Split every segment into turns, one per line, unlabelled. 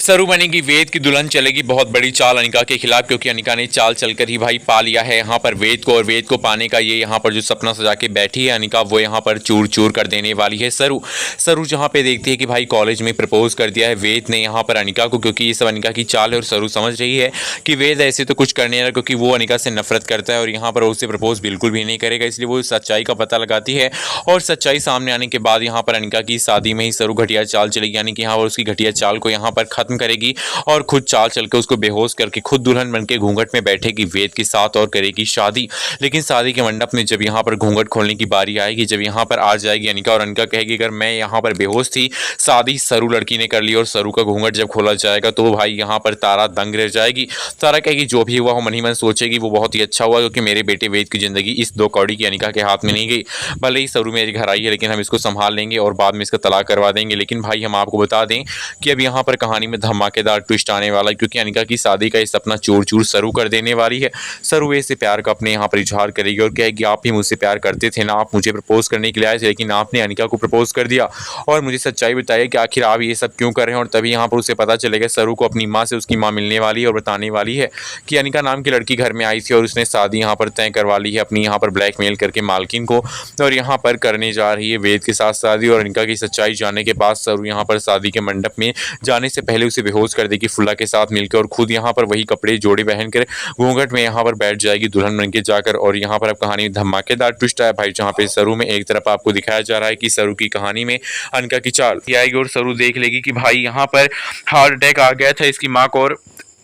सरू बनेगी वेद की दुल्हन, चलेगी बहुत बड़ी चाल अनिका के खिलाफ, क्योंकि अनिका ने चाल चलकर ही भाई पा लिया है यहाँ पर वेद को, और वेद को पाने का ये यहाँ पर जो सपना सजा के बैठी है अनिका, वो यहाँ पर चूर चूर कर देने वाली है सरू जहाँ पे देखती है कि भाई कॉलेज में प्रपोज कर दिया है वेद ने यहाँ पर अनिका को, क्योंकि ये सब अनिका की चाल है और सरू समझ रही है कि वेद ऐसे तो कुछ करने वाला, क्योंकि वो अनिका से नफरत करता है और यहाँ पर उससे प्रपोज बिल्कुल भी नहीं करेगा, इसलिए वो सच्चाई का पता लगाती है। और सच्चाई सामने आने के बाद यहाँ पर अनिका की शादी में ही सरू घटिया चाल चलेगी, यानी कि यहाँ पर उसकी घटिया चाल को यहाँ पर खत्म करेगी और खुद चाल चल के उसको बेहोश करके खुद दुल्हन बन के घूंघट में बैठेगी वेद के साथ और करेगी शादी। लेकिन शादी के मंडप में जब यहाँ पर घूंघट खोलने की बारी आएगी, जब यहाँ पर आ जाएगी अनिका और अनिका कहेगी अगर मैं यहाँ पर बेहोश थी, शादी सरू लड़की ने कर ली और सरू का घूंघट जब खोला जाएगा तो भाई यहाँ पर तारा दंग रह जाएगी। तारा कहेगी जो भी हुआ हो, मन ही मन सोचेगी वो बहुत ही अच्छा हुआ, क्योंकि मेरे बेटे वेद की जिंदगी इस दो कौड़ी की अनिका के हाथ में नहीं गई। भले ही सरू मेरे घर आई है, लेकिन हम इसको संभाल लेंगे और बाद में इसका तलाक करवा देंगे। लेकिन भाई हम आपको बता दें कि अब यहाँ पर कहानी में धमाकेदार ट्विस्ट आने वाला है, क्योंकि अनिका की शादी का ये सपना चूर चूर सरू कर देने वाली है। सरू से प्यार का अपने यहाँ पर इजहार करेगी और कहेगी आप ही मुझसे प्यार करते थे ना, आप मुझे प्रपोज करने के लिए आए थे, लेकिन आपने अनिका को प्रपोज कर दिया और मुझे सच्चाई बताइए कि आखिर आप ये सब क्यों कर रहे हैं। और तभी यहाँ पर उसे पता चलेगा सरू को अपनी माँ से उसकी माँ मिलने वाली है और बताने वाली है कि अनिका नाम की लड़की घर में आई थी और उसने शादी यहाँ पर तय करवा ली है अपनी यहाँ पर ब्लैकमेल करके मालकिन को, और यहाँ पर करने जा रही है वेद के साथ शादी। और अनिका की सच्चाई जानने के बाद सरू यहाँ पर शादी के मंडप में जाने से पहले उसे बेहोश कर देगी फुल्ला के साथ मिलकर, और खुद यहाँ पर वही कपड़े जोड़े पहन कर घूंघट में यहाँ पर बैठ जाएगी दुल्हन बन के जाकर। और यहाँ पर अब कहानी में धमाकेदार ट्विस्ट आया भाई, जहाँ पे सरू में एक तरफ आपको दिखाया जा रहा है कि सरू की कहानी में अनिका की चाल आएगी और सरू देख लेगी कि भाई यहाँ पर हार्ट अटैक आ गया था इसकी माँ को और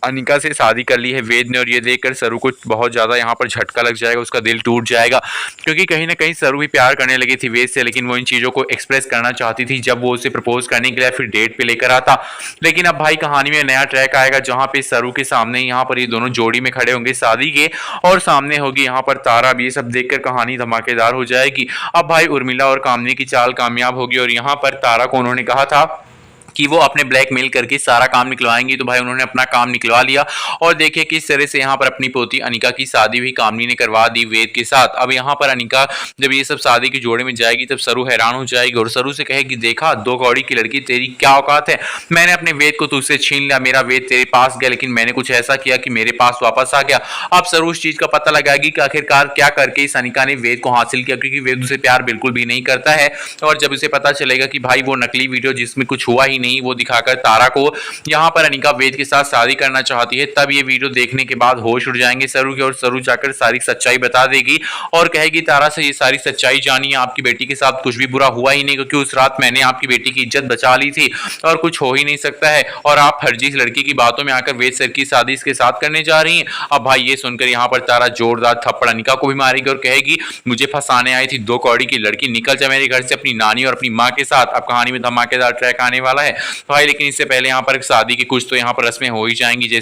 अनिका से शादी कर ली है वेद ने। और ये देखकर सरू को बहुत ज़्यादा यहाँ पर झटका लग जाएगा, उसका दिल टूट जाएगा, क्योंकि कहीं ना कहीं सरू भी प्यार करने लगी थी वेद से, लेकिन वो इन चीज़ों को एक्सप्रेस करना चाहती थी जब वो उसे प्रपोज करने के लिए फिर डेट पे लेकर आता। लेकिन अब भाई कहानी में नया ट्रैक आएगा, जहाँ पे सरू के सामने यहाँ पर ये दोनों जोड़ी में खड़े होंगे शादी के, और सामने होगी यहाँ पर तारा। अब ये सब देखकर कहानी धमाकेदार हो जाएगी। अब भाई उर्मिला और कामनी की चाल कामयाब होगी, और यहाँ पर तारा को उन्होंने कहा था कि वो अपने ब्लैकमेल करके सारा काम निकलवाएंगी, तो भाई उन्होंने अपना काम निकलवा लिया। और देखिए किस तरह से यहाँ पर अपनी पोती अनिका की शादी भी कामनी ने करवा दी वेद के साथ। अब यहाँ पर अनिका जब ये सब शादी की जोड़े में जाएगी तब सरू हैरान हो जाएगी और सरू से कहेगी देखा दो कौड़ी की लड़की, तेरी क्या औकात है, मैंने अपने वेद को तुझसे छीन लिया, मेरा वेद तेरे पास गया, लेकिन मैंने कुछ ऐसा किया कि मेरे पास वापस आ गया। अब सरू उस चीज का पता लगाएगी कि आखिरकार क्या करके इस अनिका ने वेद को हासिल किया, क्योंकि वेद उसे प्यार बिल्कुल भी नहीं करता है। और जब उसे पता चलेगा कि भाई वो नकली वीडियो जिसमें कुछ हुआ ही नहीं, वो दिखाकर तारा को यहाँ पर अनिका वेद के साथ शादी करना चाहती है, तब ये वीडियो देखने के बाद होश उड़ जाएंगे सरू के, और सरू जाकर सारी सच्चाई बता देगी और कहेगी तारा से ये सारी सच्चाई जानिए, आपकी बेटी के साथ कुछ भी बुरा हुआ ही नहीं, क्योंकि उस रात मैंने आपकी बेटी की इज्जत बचा ली थी और कुछ हो ही नहीं सकता है, और आप फर्जी इस लड़की की बातों में आकर वेद सर की शादी इसके साथ करने जा रही हैं। अब भाई ये सुनकर यहाँ पर तारा जोरदार थप्पड़ अनिका को भी मारेगी और कहेगी मुझे फंसाने आई थी दो कौड़ी की लड़की, निकल जा मेरे घर से अपनी नानी और अपनी माँ के साथ। अब कहानी में धमाकेदार ट्रैक आने वाला है भाई, लेकिन इससे पहले यहाँ पर शादी की कुछ तो यहाँ पर रस्में हो ही जाएंगी, जैसे